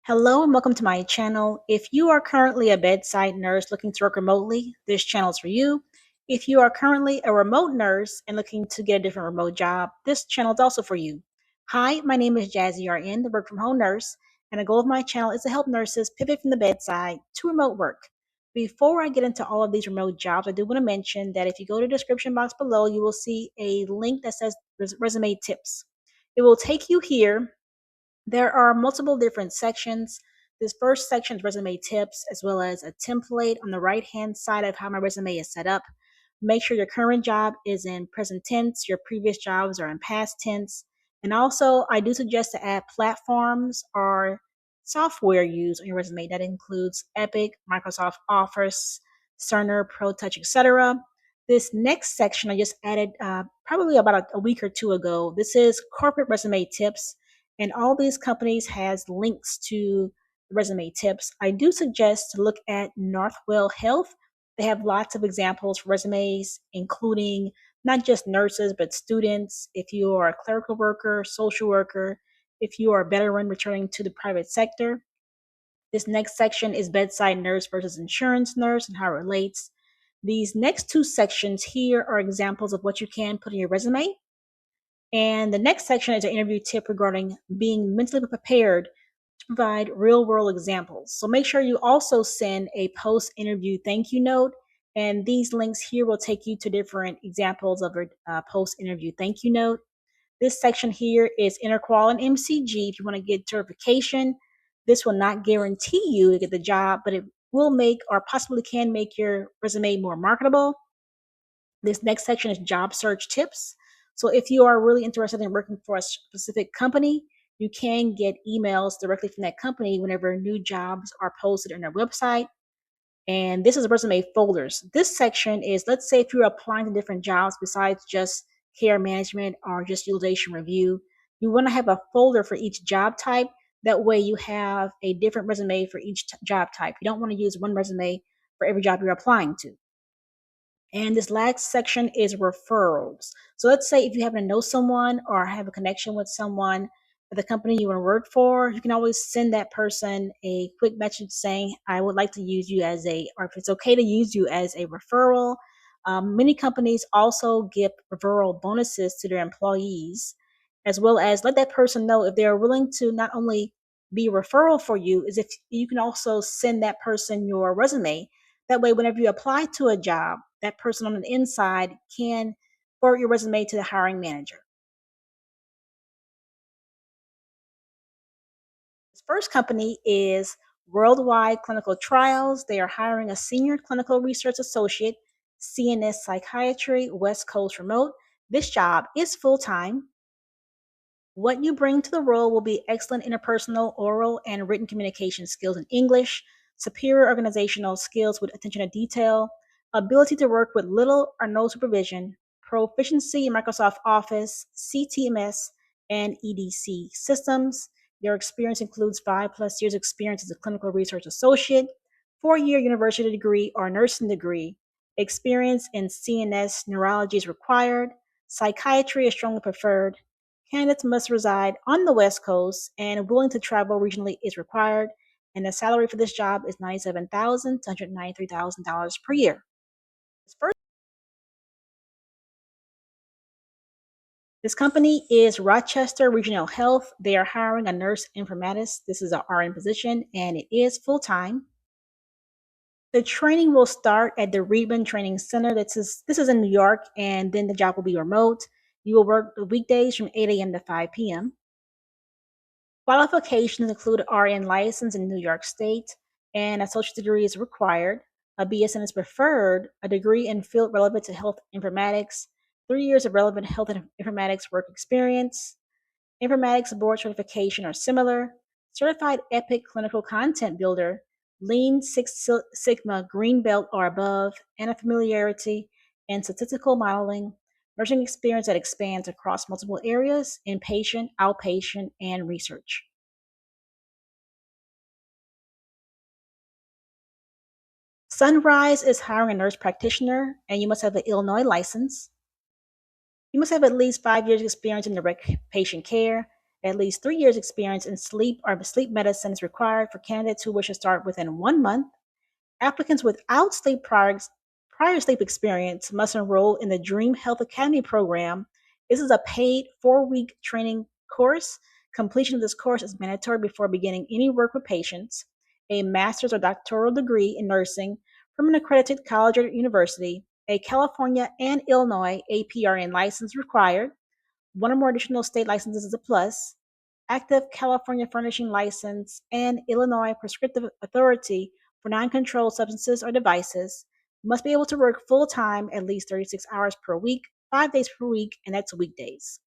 Hello and welcome to my channel. If you are currently a bedside nurse looking to work remotely, this channel is for you. If you are currently a remote nurse and looking to get a different remote job, this channel is also for you. Hi, my name is Jazzy RN, the work from home nurse, and the goal of my channel is to help nurses pivot from the bedside to remote work. Before I get into all of these remote jobs, I do want to mention that if you go to the description box below, you will see a link that says resume tips. It will take you here. There are multiple different sections. This first section is resume tips, as well as a template on the right hand side of how my resume is set up. Make sure your current job is in present tense, your previous jobs are in past tense. And also, I do suggest to add platforms or software used on your resume. That includes Epic, Microsoft Office, Cerner, ProTouch, etc. This next section I just added probably about a week or two ago. This is corporate resume tips, and all these companies has links to resume tips. I do suggest to look at Northwell Health. They have lots of examples for resumes, including not just nurses, but students. If you are a clerical worker, social worker, if you are a veteran returning to the private sector. This next section is bedside nurse versus insurance nurse and how it relates. These next two sections here are examples of what you can put in your resume. And the next section is an interview tip regarding being mentally prepared to provide real world examples. So make sure you also send a post interview thank you note. And these links here will take you to different examples of a post interview thank you note. This section here is Interqual and MCG. If you want to get certification, this will not guarantee you to get the job, but it will make or possibly can make your resume more marketable. This next section is job search tips. So if you are really interested in working for a specific company, you can get emails directly from that company whenever new jobs are posted on their website. And this is resume folders. This section is, let's say if you're applying to different jobs besides just care management or just utilization review, you want to have a folder for each job type. That way you have a different resume for each job type. You don't want to use one resume for every job you're applying to. And this last section is referrals. So let's say if you happen to know someone or have a connection with someone at the company you want to work for, you can always send that person a quick message saying, I would like to use you as or if it's okay to use you as a referral. Many companies also give referral bonuses to their employees, as well as let that person know if they're willing to not only be a referral for you, is if you can also send that person your resume. That way, whenever you apply to a job, that person on the inside can forward your resume to the hiring manager. This first company is Worldwide Clinical Trials. They are hiring a senior clinical research associate, CNS psychiatry, West Coast remote. This job is full time. What you bring to the role will be excellent interpersonal, oral, and written communication skills in English, superior organizational skills with attention to detail, ability to work with little or no supervision, proficiency in Microsoft Office, CTMS, and EDC systems. Your experience includes 5+ years experience as a clinical research associate, 4-year university degree or nursing degree. Experience in CNS neurology is required. Psychiatry is strongly preferred. Candidates must reside on the West Coast and willing to travel regionally is required. And the salary for this job is $97,000 to $193,000 per year. This company is Rochester Regional Health. They are hiring a nurse informatist. This is an RN position and it is full time. The training will start at the Reedman Training Center. This is in New York, and then the job will be remote. You will work the weekdays from 8 a.m. to 5 p.m. Qualifications include RN license in New York State, and associate degree is required. A BSN is preferred. A degree in field relevant to health informatics, 3 years of relevant health informatics work experience, informatics board certification or similar, certified Epic clinical content builder, Lean Six Sigma green belt or above, and a familiarity in statistical modeling, nursing experience that expands across multiple areas, inpatient, outpatient, and research. Sunrise is hiring a nurse practitioner, and you must have an Illinois license. You must have at least 5 years experience in direct patient care, At least 3 years experience in sleep or sleep medicine is required for candidates who wish to start within 1 month. Applicants without prior sleep experience must enroll in the Dream Health Academy program. This is a paid 4-week training course. Completion of this course is mandatory before beginning any work with patients. A master's or doctoral degree in nursing from an accredited college or university. A California and Illinois APRN license required. One or more additional state licenses is a plus. Active California furnishing license and Illinois prescriptive authority for non-controlled substances or devices. Must be able to work full time at least 36 hours per week, 5 days per week, and that's weekdays.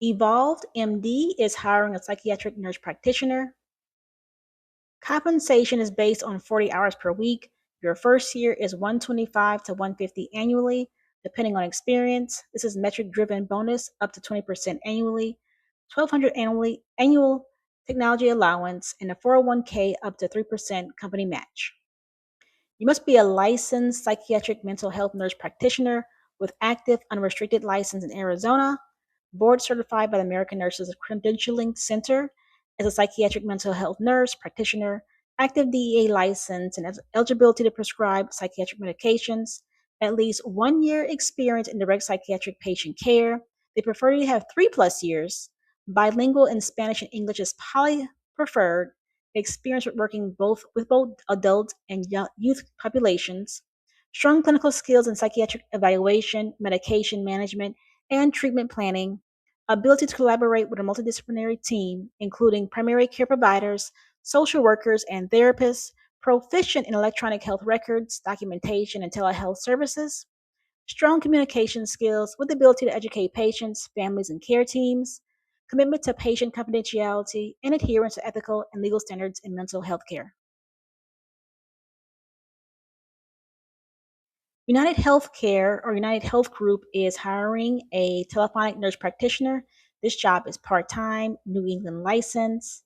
Evolved MD is hiring a psychiatric nurse practitioner. Compensation is based on 40 hours per week. Your first year is 125 to 150 annually, depending on experience. This is metric driven bonus up to 20% annually, 1200 annual technology allowance, and a 401k up to 3% company match. You must be a licensed psychiatric mental health nurse practitioner with active unrestricted license in Arizona, board certified by the American Nurses Credentialing Center as a psychiatric mental health nurse practitioner, active DEA license, and eligibility to prescribe psychiatric medications, at least 1 year experience in direct psychiatric patient care. They prefer you to have 3+ years. Bilingual in Spanish and English is poly preferred. Experience with working with both adult and youth populations, strong clinical skills in psychiatric evaluation, medication management, and treatment planning, ability to collaborate with a multidisciplinary team, including primary care providers, social workers, and therapists, proficient in electronic health records, documentation, and telehealth services, strong communication skills with the ability to educate patients, families, and care teams, commitment to patient confidentiality, and adherence to ethical and legal standards in mental health care. United Healthcare or United Health Group is hiring a telephonic nurse practitioner. This job is part time, New England license.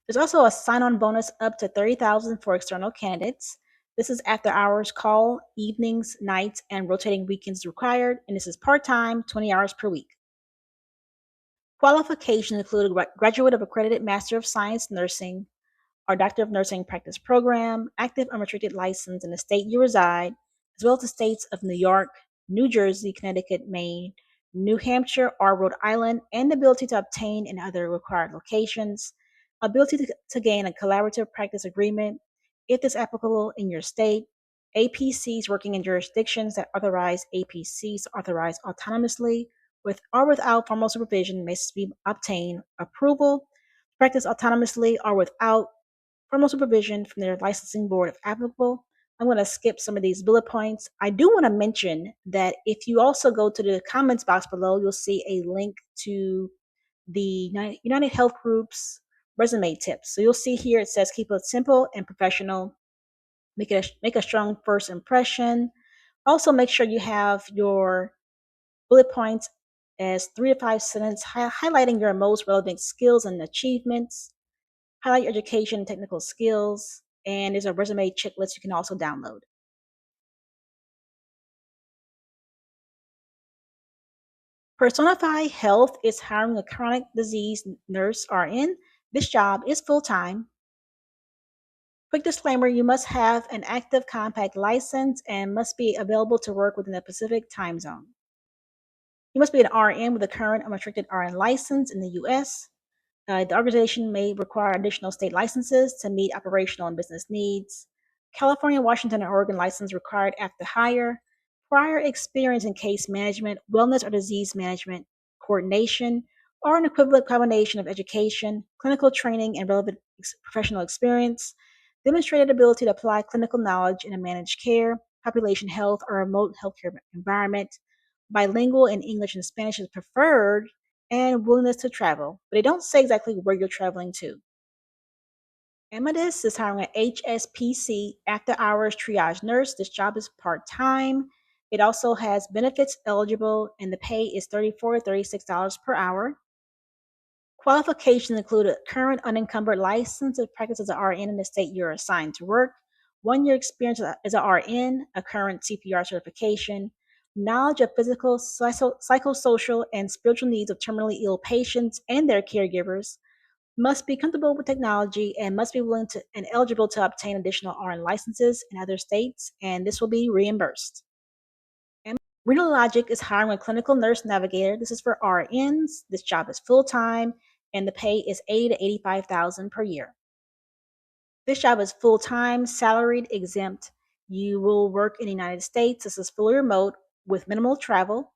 There's also a sign on bonus up to $30,000 for external candidates. This is after hours call, evenings, nights, and rotating weekends required, and this is part time, 20 hours per week. Qualifications include a graduate of accredited Master of Science Nursing or Doctor of Nursing practice program, active unrestricted license in the state you reside, as well as the states of New York, New Jersey, Connecticut, Maine, New Hampshire, or Rhode Island, and the ability to obtain in other required locations, ability to gain a collaborative practice agreement if it's applicable in your state, APCs working in jurisdictions that authorize APCs to authorize autonomously with or without formal supervision may be obtained approval to practice autonomously or without formal supervision from their licensing board if applicable. I'm going to skip some of these bullet points. I do want to mention that if you also go to the comments box below, you'll see a link to the United Health Group's resume tips. So you'll see here it says keep it simple and professional, make a strong first impression. Also, make sure you have your bullet points as 3 to 5 sentences highlighting your most relevant skills and achievements. Highlight your education and technical skills, and there's a resume checklist you can also download. Personify Health is hiring a chronic disease nurse RN. This job is full time. Quick disclaimer, you must have an active compact license and must be available to work within the Pacific time zone. You must be an RN with a current unrestricted RN license in the US. The organization may require additional state licenses to meet operational and business needs. California, Washington, and Oregon license required after hire. Prior experience in case management, wellness or disease management, coordination, or an equivalent combination of education, clinical training, and relevant professional experience. Demonstrated ability to apply clinical knowledge in a managed care, population health, or remote healthcare environment. Bilingual in English and Spanish is preferred, and willingness to travel, but they don't say exactly where you're traveling to. Amethyst is hiring an HSPC after hours triage nurse. This job is part time. It also has benefits eligible, and the pay is $34 to $36 per hour. Qualifications include a current unencumbered license to practice as an RN in the state you're assigned to work, 1 year experience as an RN, a current CPR certification, knowledge of physical, psychosocial, and spiritual needs of terminally ill patients and their caregivers, must be comfortable with technology, and must be willing to and eligible to obtain additional RN licenses in other states, and this will be reimbursed. And Renal Logic is hiring a clinical nurse navigator. This is for RNs. This job is full time, and the pay is 80 to 85,000 per year. This job is full time, salaried, exempt. You will work in the United States. This is fully remote with minimal travel.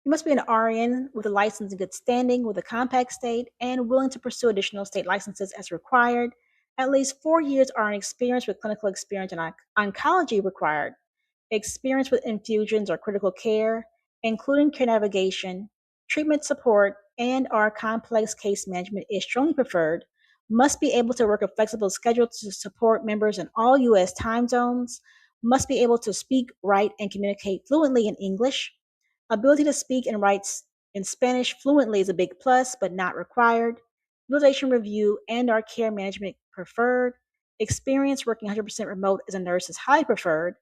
You must be an RN with a license in good standing with a compact state and willing to pursue additional state licenses as required. At least 4 years RN experience with clinical experience in oncology required. Experience with infusions or critical care, including care navigation, treatment support, and or complex case management is strongly preferred. Must be able to work a flexible schedule to support members in all U.S. time zones. Must be able to speak, write, and communicate fluently in English. Ability to speak and write in Spanish fluently is a big plus, but not required. Utilization review and or care management preferred. Experience working 100% remote as a nurse is highly preferred.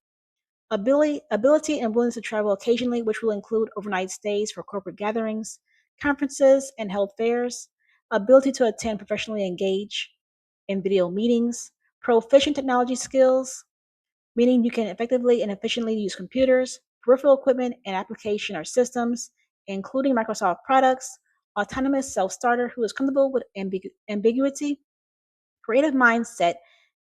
Ability and willingness to travel occasionally, which will include overnight stays for corporate gatherings, conferences, and health fairs. Ability to attend professionally engage in video meetings. Proficient technology skills, meaning you can effectively and efficiently use computers, peripheral equipment, and application or systems, including Microsoft products. Autonomous self-starter who is comfortable with ambiguity, creative mindset,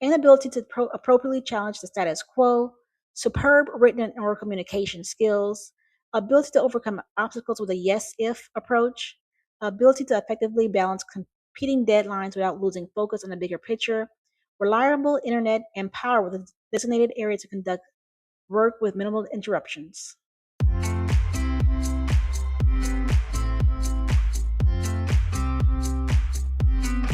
and ability to appropriately challenge the status quo, superb written and oral communication skills, ability to overcome obstacles with a yes if approach, ability to effectively balance competing deadlines without losing focus on the bigger picture, reliable internet, and power with a designated area to conduct work with minimal interruptions.